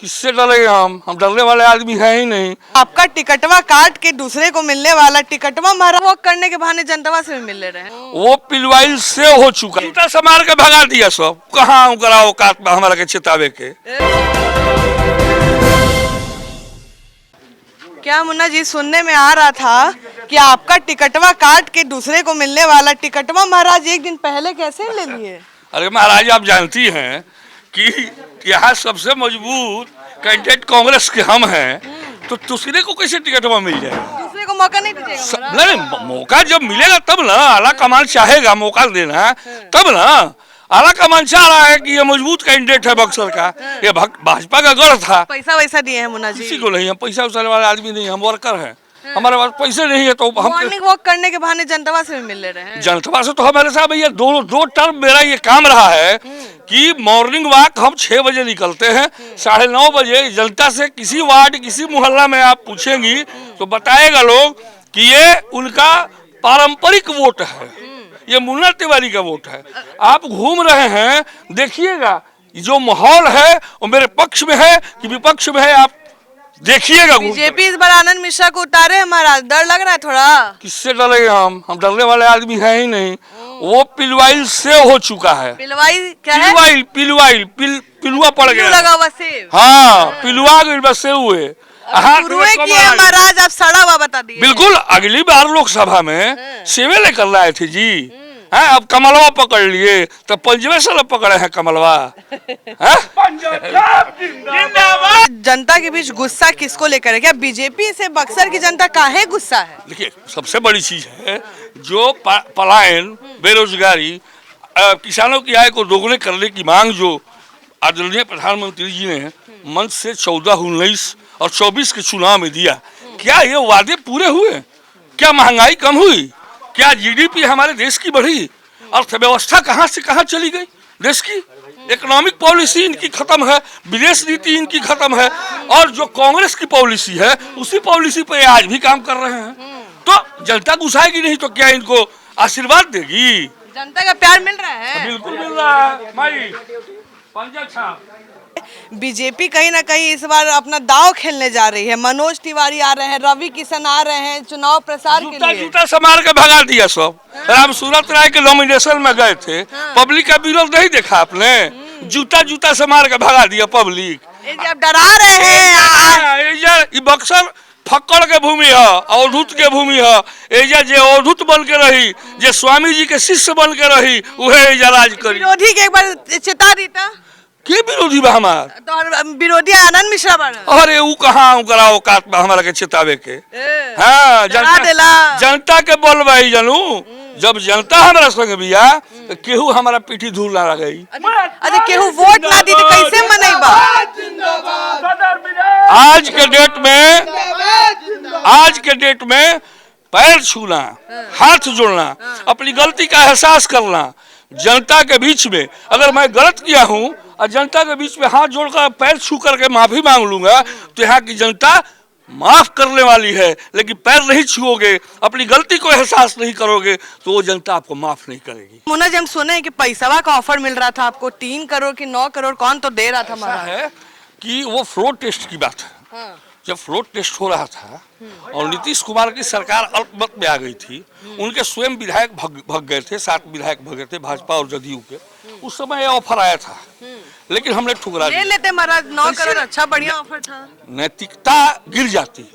किससे डरेंगे हम डरने वाले आदमी हैं ही नहीं। आपका टिकटवा काट के दूसरे को मिलने वाला टिकटवा महाराज वॉक करने के बहाने जनता से भी मिल ले रहे हैं। वो पिलवाइल से हो चुका है, जूता समार के भगा दिया सब। कहाँ कराओ काट में हमारा के चेतावे के। क्या मुन्ना जी, सुनने में आ रहा था कि आपका टिकटवा काट के दूसरे को मिलने वाला टिकटवा महाराज एक दिन पहले कैसे ले लिए? अरे महाराज, आप जानती हैं कि यहाँ सबसे मजबूत कैंडिडेट कांग्रेस के हम हैं, तो दूसरे को कैसे टिकटवा मिल जाए? दूसरे को मौका नहीं दीजिएगा? नहीं, मौका जब मिलेगा तब ना। आला कमान चाहेगा मौका देना तब ना। आला कमान चाह रहा है कि ये मजबूत कैंडिडेट है बक्सर का, ये भाजपा का गढ़ था। पैसा वैसा दिए हैं मुन्ना जी? किसी को नहीं, हम पैसा उठाने वाले आदमी नहीं, हम वर्कर हैं। हमारे पास पैसे नहीं है तो हम मॉर्निंग वॉक करने के बहाने जनता से भी मिल ले रहे हैं। जनता से तो हमारे साथ भैया दो टर्म मेरा ये काम रहा है कि मॉर्निंग वॉक हम 6 बजे निकलते हैं, 9:30 बजे जनता से किसी वार्ड किसी मोहल्ला में आप पूछेंगी तो बताएगा लोग कि ये उनका पारंपरिक वोट है, ये मुन्ना तिवारी का वोट है। आप घूम रहे हैं, देखिएगा जो माहौल है वो मेरे पक्ष में है कि विपक्ष में है, आप देखिएगा। बीजेपी इस बार आनंद मिश्रा को उतारे महाराज, डर लग रहा है थोड़ा? किससे डरेंगे हम डरने वाले आदमी हैं ही नहीं। वो पिलवाइल से हो चुका है। पिलवाई क्या है? पिलुआ पड़ गया, लगा हुआ सेब। हाँ, पिलुआ बस से हुए महाराज, आप सड़ा हुआ बता दिए। बिल्कुल, अगली बार लोकसभा में सेवे लेकर लाए थे जी। हाँ, अब कमलवा पकड़ लिए तो पंजवे साल पकड़े हैं कमलवा। जनता के बीच गुस्सा किसको लेकर है? क्या बीजेपी से बक्सर की जनता काहे गुस्सा है? देखिए, सबसे बड़ी चीज है जो पलायन, बेरोजगारी, किसानों की आय को दोगुने करने की मांग जो आदरणीय प्रधानमंत्री जी ने मंच से 14, 19 और 24 के चुनाव में दिया, क्या ये वादे पूरे हुए? क्या महंगाई कम हुई? क्या जीडीपी हमारे देश की बढ़ी? अर्थव्यवस्था कहाँ से कहाँ चली गई देश की? इकोनॉमिक पॉलिसी इनकी खत्म है, विदेश नीति इनकी खत्म है, और जो कांग्रेस की पॉलिसी है उसी पॉलिसी पे आज भी काम कर रहे हैं। तो जनता गुस्साएगी नहीं तो क्या इनको आशीर्वाद देगी? जनता का प्यार मिल रहा है? बिल्कुल मिल रहा है माई। बीजेपी कहीं ना कहीं इस बार अपना दांव खेलने जा रही है। मनोज तिवारी आ रहे हैं, रवि किशन आ रहे हैं चुनाव प्रचार के लिए। जूता समार के भगा दिया सब। राम सूरत राय के नॉमिनेशन में गए थे, पब्लिक का विरोध नहीं देखा आपने? जूता समार के भगा दिया पब्लिक। जब डरा रहे हैं, ये बक्सर फक्कड़ के भूमि है, अवधूत के भूमि है। एजा जे अवधूत बन के रही, जे स्वामी जी के शिष्य बन के रही, उहे एजा राज करी। विरोधी के एक बार चेता देता के विरोधी बा हमार? तो विरोधी आनंद मिश्रा बना। अरे वो कहाँ कराओ काट में हमारा के चेतावे के। हाँ, जनता के बोल भाई जानू, जब जनता हमारा संग बिया तो केहू हमारा पीठी धूल ना गई। अच्छा, केहू वोट ना दी तो कैसे मनेबा? आज के डेट में पैर छूना, हाथ जोड़ना, अपनी गलती का एहसास करना, जनता के बीच में अगर मैं गलत किया हूँ और जनता के बीच में हाथ जोड़कर पैर छू करके माफी मांग लूंगा तो यहाँ की जनता माफ करने वाली है। लेकिन पैर नहीं छुओगे, अपनी गलती को एहसास नहीं करोगे तो वो जनता आपको माफ नहीं करेगी। मुन्ना जी, हम सुने हैं कि पैसा का ऑफर मिल रहा था आपको, 3 करोड़ की 9 करोड़, कौन तो दे रहा था? ऐसा है कि वो फ्लोर टेस्ट की बात है। हाँ। जब फ्लोर टेस्ट हो रहा था और नीतीश कुमार की सरकार अल्पमत में आ गई थी, उनके स्वयं विधायक भग गए थे, 7 विधायक भग गए थे भाजपा और जदयू के। उस समय ये ऑफर आया था, लेकिन हमने ठुकरा दिया। ले लेते महाराज, 9 करोड़ अच्छा बढ़िया ऑफर था। नैतिकता गिर जाती है,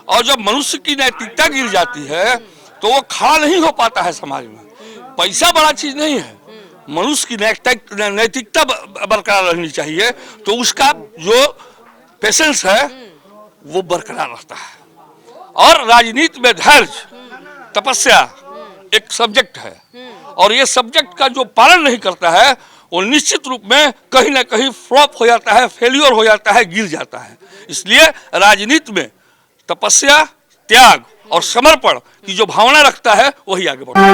और जब मनुष्य की नैतिकता गिर जाती है तो वो खड़ा नहीं हो पाता है समाज में। पैसा बड़ा चीज नहीं है, मनुष्य की नैतिकता बरकरार रहनी चाहिए, तो उसका जो पेशेंस है वो बरकरार रहता है। और राजनीति में धैर्य, तपस्या एक सब्जेक्ट है, और ये सब्जेक्ट का जो पालन नहीं करता है वो निश्चित रूप में कहीं ना कहीं फ्लॉप हो जाता है, फेल्योर हो जाता है, गिर जाता है। इसलिए राजनीति में तपस्या, त्याग और समर्पण की जो भावना रखता है वही आगे बढ़ता है।